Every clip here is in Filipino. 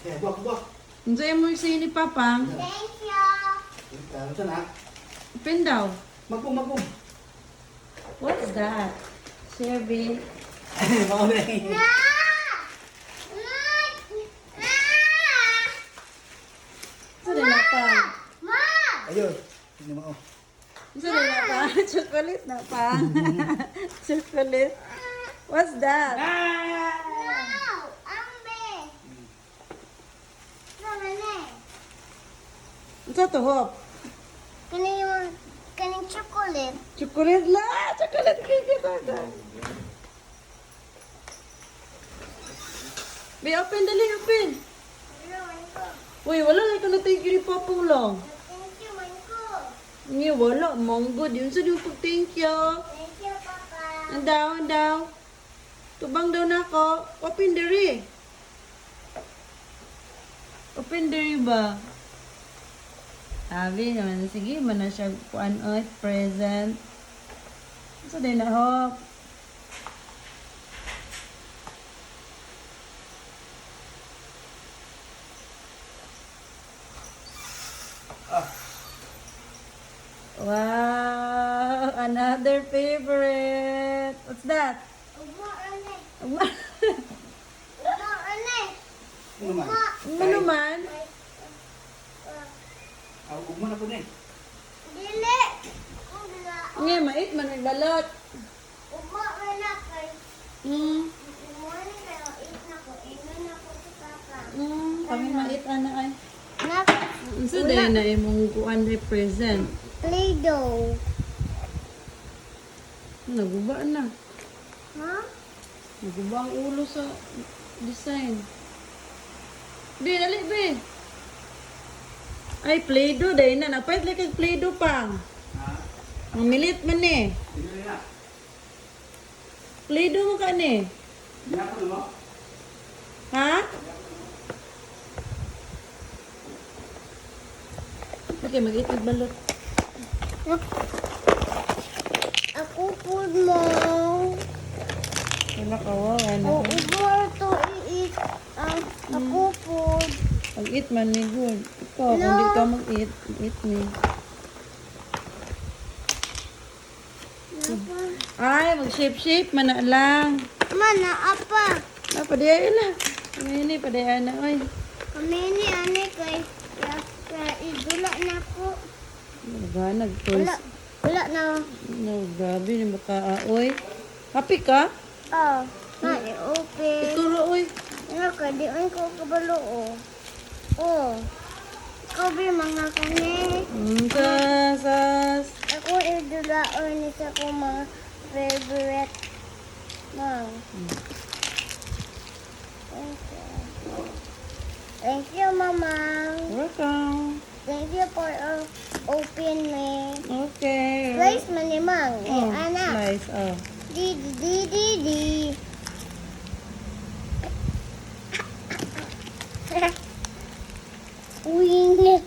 Buwak. Unsay mo si ni Papang? Thank you. Saan na? Open daw. Magpum. What's that? Sherby. Maulay. No! Saan na Pang? Ma! Ayun. Hindi mo. Saan na Pang? Chocolate na Pang. Chocolate. What's that? No! Ambe! Sama na. Unsa to hop? Kaning chocolate. Chocolate la! Chocolate cake ito. Be, open dali, open. Uy, wala na ito na thank you ni Papang lang. Thank you, Manko. Nga, wala. Monggo. Yun sa yung pag-thank you. Thank you, Papa. Ang daw. Tubang daw na ako. Open diri. Open diri ba? Sabi naman, sige, man na siya kuan oy, present. So, din na hop. Wow, another favorite. What's that? Ugma, Rene. Ano Ugma, Rene. Ano naman? Ugma na po din. Dili. Ugma. Nga, mait man nagbalot. Ugma, Rene. Kay morning kayo, eat na ko. Inon na ko si Papa. Kami mait ana ay. Nako. Unsa day na imong kuan day present? Play-Doh. Naguba na. Ha? Naguba ang ulo sa design. Be, dali be. Ay, Play-Doh day na. Napait lang kag Play-Doh pang. Ang milit man eh. Hindi na. Play-Doh mo ka ni. Hindi na po mo. Ha? Okay, mag-itog balot. Ako po mo. Wala ka, wow. Ano O, ka? ugma to i-eat. Ako po. Mag-eat man ni good. Ikaw, kung No. di ka mag-eat, eat me. Ay, mag-shape-shape man na lang. Mana, apa? Padayan na. Ini padayan na, oy. Kami ni ane kay idula na po. Wala, nag-toys. Wala na. No, grabe, ni baka, oy. Happy ka? Oh, na i-open. Ituro, oy. Ano ka, di man ko kabalo o. Oh. Ikaw ba yung mga kami? Sas. Ako idula o ni sa ko mga favorite. Mang. Thank you. Thank you, Mama. Welcome. Thank you for open me. Okay. Slice man ni Mang. Oh, Anak. nice, oh. Di. Wing.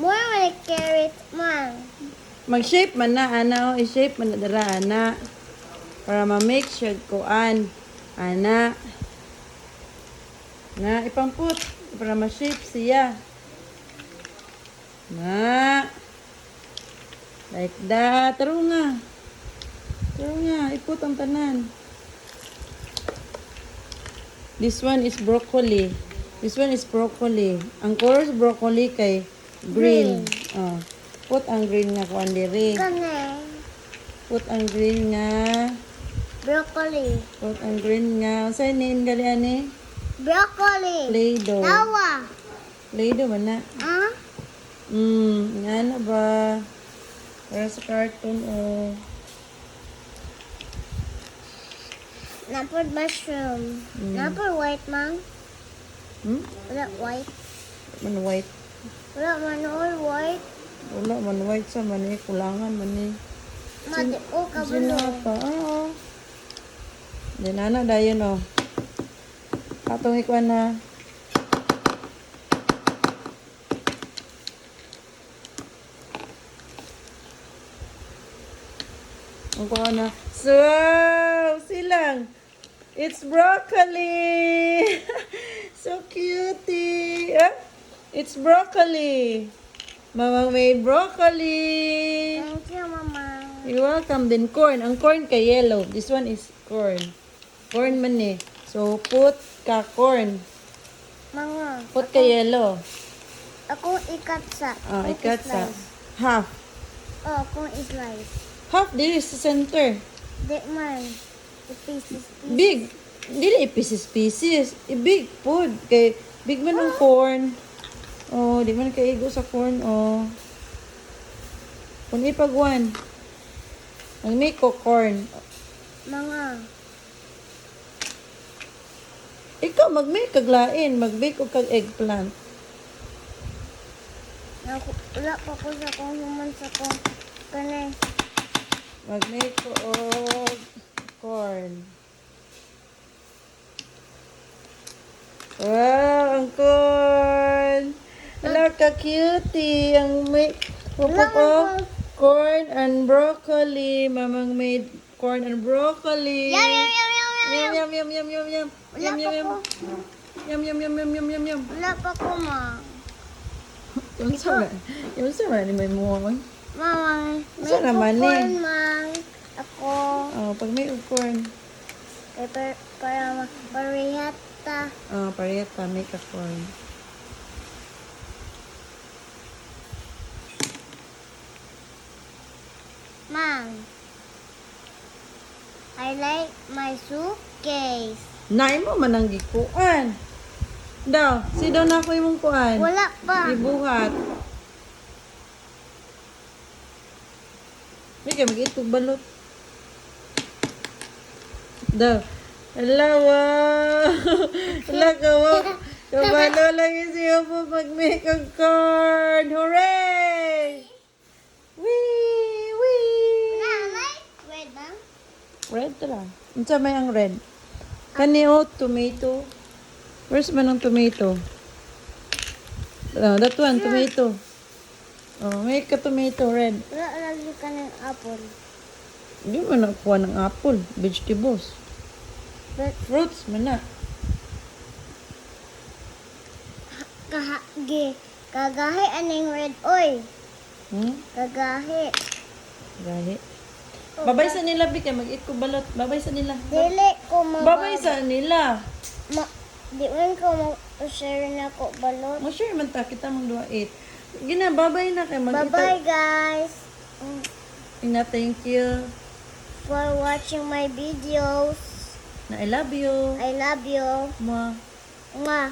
More like carrot, Mang. Mag-shape man na, ana, oh. I-shape man na dara, ana. Para ma-make sure kuan. Ana. Na, ipamput. Para ma-shape siya. Na. Like that. Taro nga. Iput ang tanan. This one is broccoli. Ang color sa broccoli kay green. Oh. Put ang green nga kuan diri. Kane. Put ang green nga. Broccoli. Put ang green nga. Saan name gali ani? Broccoli. Play-Doh. Tawa. Play-Doh man na. Ah? Nga na ba? Para sa cartoon, oh. Napod mushroom. Napod white, Mang. Wala white. Man white. Wala man all white. Wala man white sa man eh. Kulangan man eh. Madi o kabalo. Sinapa. Oo. Di na dayon, oh. Katong ikuan na. Ang kuha na. So, silang. It's broccoli. So cutie. It's broccoli. Mama made broccoli. Thank you, Mama. You're welcome. Then corn. Ang corn kay yellow. This one is corn. Corn man eh. So put ka corn. Mga. Put ka yellow. Ako ikat sa. Ikat sa half. Oh, akong slice. Half this is the center. Di man. Pieces. Big. Dili pieces. Big food. Kay big man ang corn. Oh, di man kaigo sa corn. Oh. Kung ipagwan. Mag-make ko corn. Mga. Ikaw mag-make kag lain. Mag-bake ko kag eggplant. Wala pa ko sa kung human sa kong kanay. Mag-make ko og corn. Wow, ang corn! Hello, ka-cutie! Ang may corn and broccoli. Mamang made corn and broccoli. Yum, yum, yum, yum, yum. Yum, yum, yum, yum, yum. Wala Yum, pa yum, yum. ko. Yum, yum, yum, yum, yum, yum, yum. Wala pa ko, ma. Yung sama. Yung sama ni may muwang. Mama, may Saan naman popcorn, mang. Ako. Oh, pag may corn. Kay para parehata. Oh, parehas pa, make a corn. Mang. I like my suitcase. Nain mo man ang gikuan. Daw, si daw na ako imong kuan. Wala pa. Ibuhat. May kayo mag-itog balot. Daw. Hala, wow. Hala ka, wow. Kabalo lang yung siya po pag-make a card. Hooray! Wee! Wee! Na, like red bang? Red tala. Unsa may ang red? Kani o, tomato. Where's man ang tomato? That one, tomato. Oh, may ka tomato, red. Wala lagi ka ng apple. Hindi mo nakuha ng apple. Vegetables. But Fruits, man na. kagahi aning red oy. Hmm? Kagahi. Gahi. Babay sa nila, Bika. Mag-eat ko balot. Babay sa nila. Dili ko Babay sa nila. Di man ko mag-share na ko balot. Sure man ta. Kita mong 2-8. Gina, babay na kayo. Bye-bye, guys. Ina, thank you. For watching my videos. Na I love you. I love you. Mwah. Mwah.